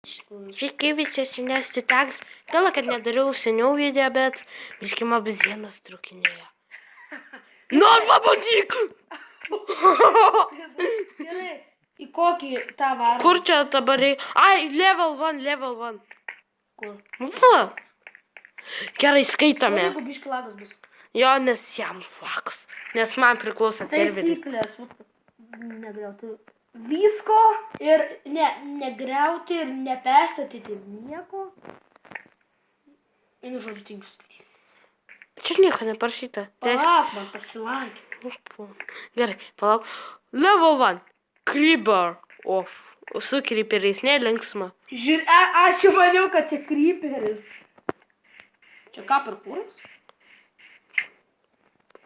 Sveiki visi, šiandien teks. Gaila, kad nedariau seniau video, bet biškima bizienas trukinėjo. Nors pabandyk! Gerai, į kokį tą varą? Kur čia dabar reikia? Ai, level 1. Kur? Va. Gerai, skaitome. Jeigu biški lagas bus. Jo, nes jam fax. Nes man priklauso serveris. Taisyklės, negriauti visko ir negriauti ir neperstatyti nieko. Vienu žodžiu, tingiu skaityti. Čia nieko neparašyta. Palauk, man pasilankė. Gerai, palauk. Level 1. Creeper off. Su creeperiais nelinksma. Aš jau maniau, kad čia creeperis. Čia ką parkūras?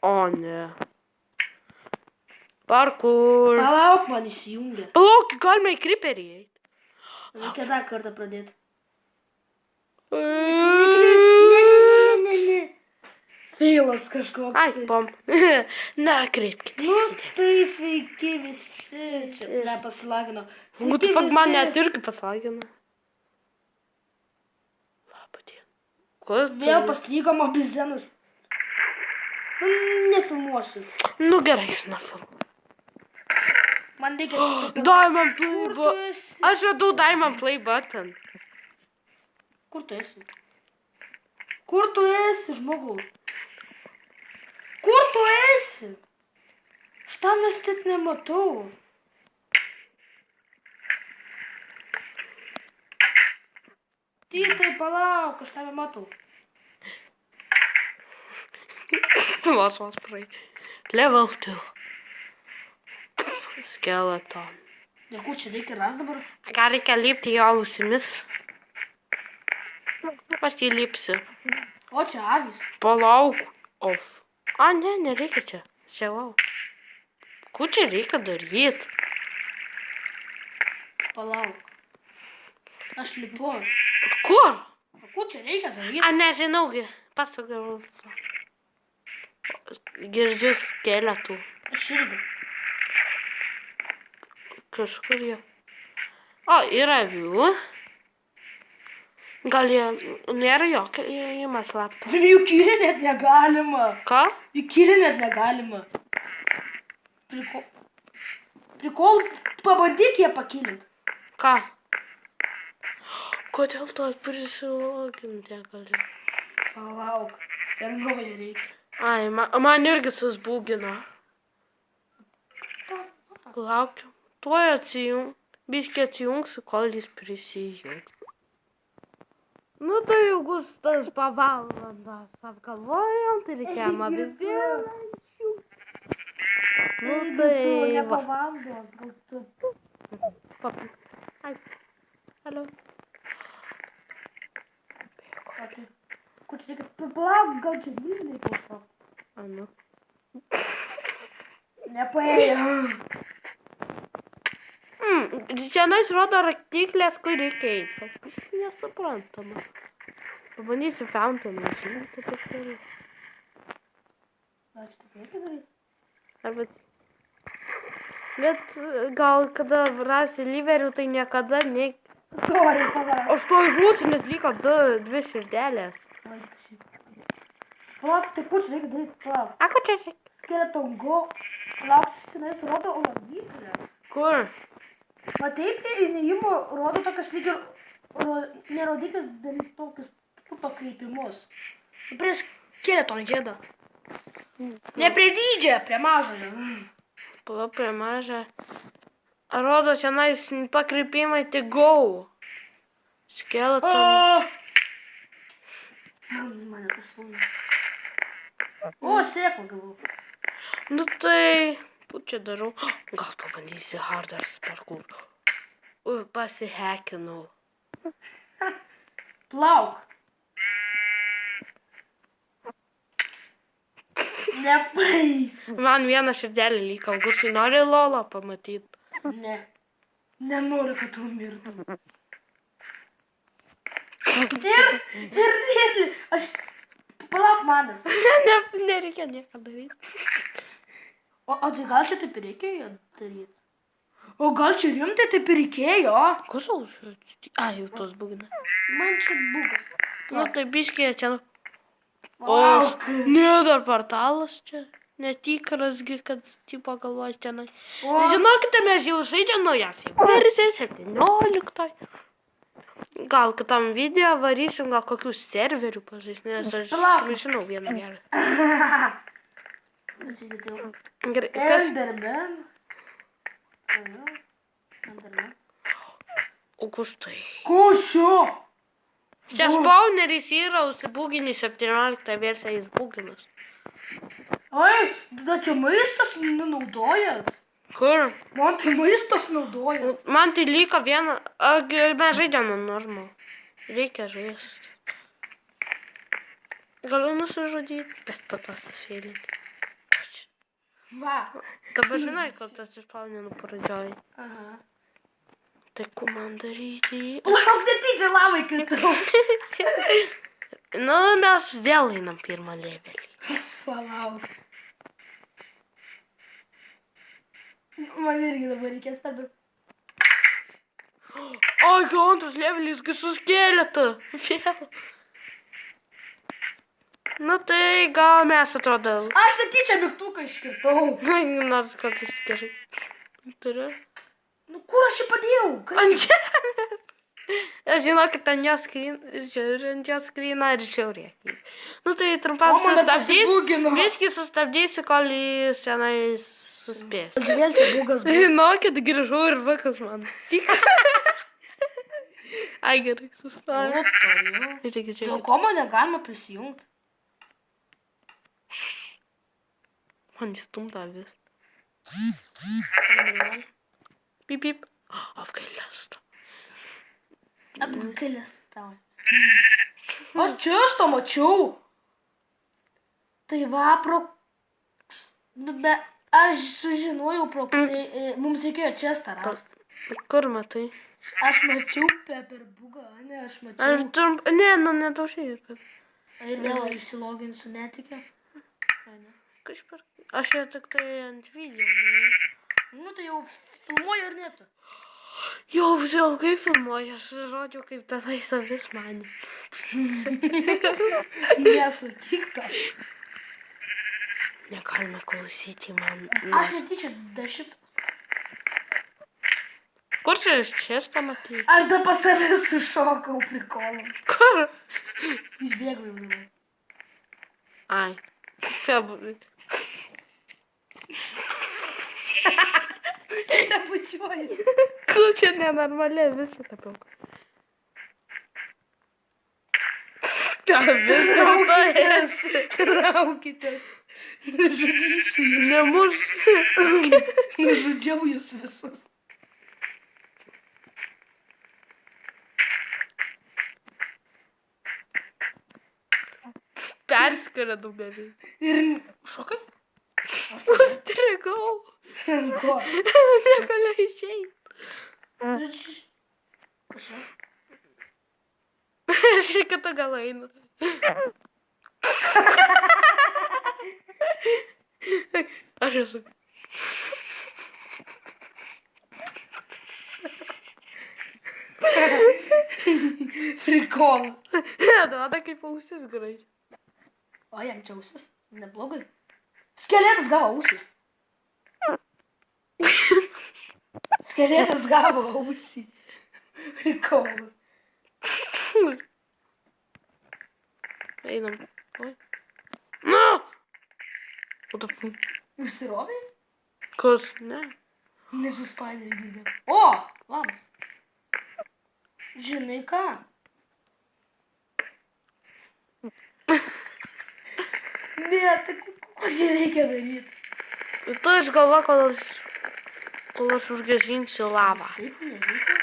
O, ne. Parkour. Palauk, man įsijungia. Palauk, galima į creeperį eiti. Reikia dar kartą pradėti. Ne. Feilas kažkoks. Ai, pom. Na, kreipkite. Nu, tai sveiki visi. Čia nepasilagino. What the fuck, man net irgi pasakėme. Labą dieną. Kas? Vėl pastrygom abizenas. Nefilmuosiu. Nu gerai, aš nefilmuosiu. Man reikia... Diamond play button. Aš radau Diamond play button. Kur tu esi? Kur tu esi, žmogau? Kur tu esi? Aš tavęs net nematau. Tytai, palauk, aš tave matau. Vos praei. Level 2. Skeleton. Ir kur čia reikia ras dabar? Gal reikia lipti jo ausimis? Aš jį lipsiu. O čia avis. Palauk. Off. A, ne, nereikia čia. Čia wow. Kur čia reikia daryti? Palauk. Aš lipu. Kur? O kur čia reikia daryti? A, nežinau. Pasakau. Girdžiu skeletų. Aš irgi. Kažkur jau. O, yra avių. Gal jie nėra jokio įėjimo slapto. Juk kilį net negalima. Ką? Juk kilį net negalima. Prikol, pabandyk ją pakilint. Ką? Kodėl tos prisiloginti gali? Palauk. Ir naują reikia. Ai, man irgi susbūgino. Laukiu. Tuoj atsijung. Biškį atsijungsiu, kol jis prisijungs. Nu tai jau Gustas pavalandas apgalvojom, tai reikėjama vis dėlančių. Nu tai Ne va. pavaldos, gal tu. Ai. Alio. Kur čia reikia? Palauk, gal čia vilniai kažko. Anu. Nepaėjo. Šiandien rodo raktiklės, kur reikia eiti. Nesuprantama. Pabandysiu fountain žinoti, kaip tai reikia. Gal čia taip reikia daryti? Arba... Bet gal kada rasi liverių, tai niekada ne... Sorry, palauk. Aš to žūsiu, nes liko dvi širdelės. Palauk, tai kur čia reikia daryti? Palauk. A, kur čia reikia? Skeleton go. Palauk, šiandien rodo rodyklės. Kur? Matai, prie įnėjimo rodo tokias lyg ir... Nerodyklės, bet tokius pakreipimus. Prie skeleton žiedo. Ne prie dydžio, prie mažojo. Pala prie mažą. Rodo, šiandien pakreipimai tik go. Skeleton. Mane tas būna. O, sėklą gavau. Nu tai... Kur čia darau? Gal pabandysi harders parkour. Pasihekinau. Plauk. Nepaeis. Man vieną širdelį liko. Gusai nori Lolo pamatyti? Ne. Nenoriu, kad tu mirtum. Ir. Aš... Palauk manas. Nereikia nieko daryti. O tai gal čia taip reikia jo daryti? O gal čia rimtai taip ir reikėjo? Kas tau čia atsitiko? Ai, jau tos būgna. Man čia bugas. Nu, tai biškė čia. O, Lauk. ne, dar portalas čia. Netikras, kad tipo galvoju tenai. O. Žinokite, mes jau žaidžiam naujas versiją 17. Gal kitam video varysim, gal kokių serverių pažais, nes aš Palauk. žinau vieną gerą. Enderman. Gerai, kas? Enderman. Enderman. O kas tai? Kušio? Čia spawneris yra, užsibūginis 17 versija, jis būginas. Ai, tada čia maistas nenaudojas. Kur? Man tai maistas naudojas. Man tai liko vieną, mes žaidžiam normal. Reikia žaisti. Galiu nusižudyti, bet po to susifėlinti. Va. Dabar žinai, kad tas išpauninu pradžioj. Aha. Tai ko man daryti? Lauk, netyčia lavai kritau. Nu, mes vėl einam pirmą levelį. Palauk. Man irgi dabar reikės tada. Ai, kai antras levelis, kai suskėlėta. Vėl. Nu tai gal mes atrodo. Aš netyčia mygtuką iškirtau. Nors kartais gerai. Turiu. Nu kur aš jį padėjau? Ant žemės. Aš žinokit, ant jos skryna ir šiaurėje. Nu tai trumpam O, mane sustabdysiu. pasibugino. Viškai sustabdysiu, kol jis tenais suspės. Vėl čia bugas bus. Žinokit, grįžau ir vakas man. Tik. Ai gerai, sustojau. Žiūrėkit, Dėl žiūrėkit. ko man negalima prisijungti? Man įstumta vis. Pip, pip. Apgailesta. Apgalės tau. Aš čisto mačiau. Tai va pro... Be... Aš sužinojau pro... Mums reikėjo čestą rasti. Kur matai? Aš mačiau per bugą, ne, aš mačiau. Aš trump... Ne, nu nedaužai. Ir vėl išsiloginsiu netikę. Kažkur. Aš jau tik tai ant video. Ne? Nu tai jau filmuoju ar netu? Jau ilgai filmuoju, aš rodžiau, kaip tenais vis manė. Nesakyk to. Negalime klausyti man. Aš netyčia 10. Kur čia čestą matyti? Aš dar pas save sušokau prikolą. Kur? Išbėgau jau dabar. Ai. Pebų. Nebučiuoju. Kur čia nenormaliai visą tapiau. Ta visą tai esi. Traukitės. Nužudysiu jūs. Nemuš. Nužudžiau jūs visus. Perskiria daug beveik. Ir... Šokai? Užstrigau. Ko? Negaliu išeiti. Aš į kitą galą einu. Aš esu. Prikolas. Atrodo kaip ausis gražiai. O jam čia ausis? Neblogai. Skeletas gavo ausį. Skeletas gavo ausį. Prikolas. Einam. Oi. Nu! What the fuck? Užsirovė? Kas? Ne. Nesuspaidė gydė. O, labas. Žinai ką? Ne, tai ko čia reikia daryti? Ir tu aš galvoju, kol aš užgesinsiu lavą. Taip, nereikia.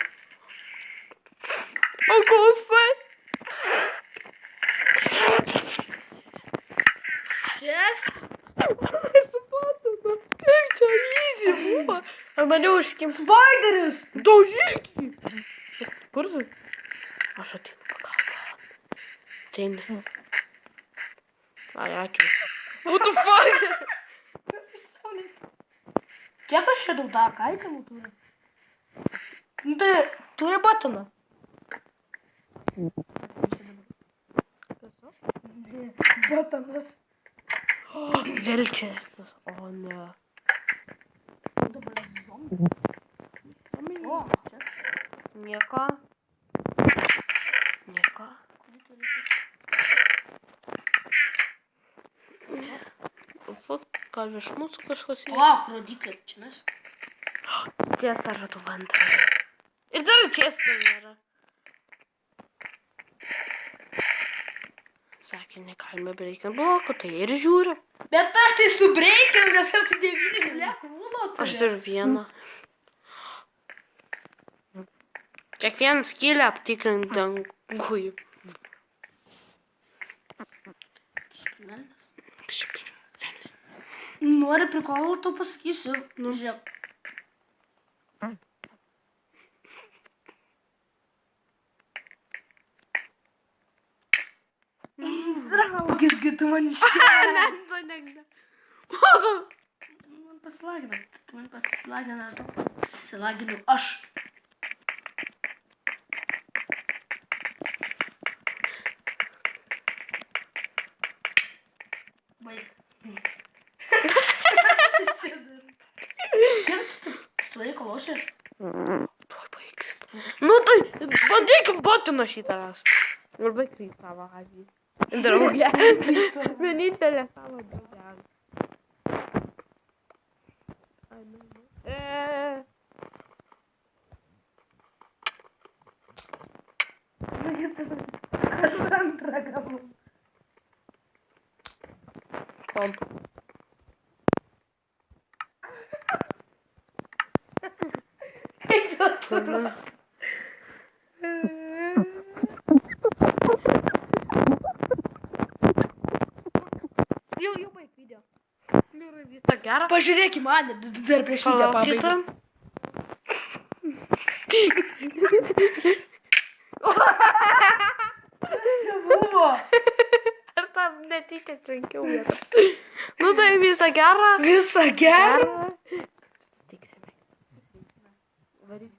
O klausai? Čias? Kaip čia easy buvo? Ar mane užkim? Spaideris! Daužykį! Kur tu? Aš ateinu pagalbą. Ateinu. Ai, ačiū. What the fuck? Kiek aš čia daug dar kaitimų turiu? Nu tai turi batiną. Batinas. Vėl čestas, o ne. O, Nieko. Nieko. Vat, gal iš mūsų kažkas yra. Lauk, rodiklė, čia mes. Čestą radau antrą. Ir dar čestą nėra. Sakė, negalime breikinti blokų, tai ir žiūriu. Bet aš tai subreikinu, nes aš tai 9 blekų būlo turiu. Aš ir vieną. Kiekvieną skylę aptikrint dangui. Nori prikolų, tu pasakysiu. Nu, žiūrėk. Draugis, tu man iškėlė. Man pasilagino. Man pasilagino, tu pasilaginu aš. Baig. Kiek tu laiko loši? Tuoj baigsim. Nu tai, bandykim batiną šitą rast. Ir baigsim savo avį. Draugę. Vienintelė savo draugelį. Aš antrą gavau. Komp. Kaip tu turi? Jau baig video. Visą gerą. Pažiūrėk į mane, dar prieš video Palaukite. pabaigą. Čia buvo. Aš tam netyčia trenkiau vietą. Nu tai visą gerą. Visą gerą. Tiksime. Varyk.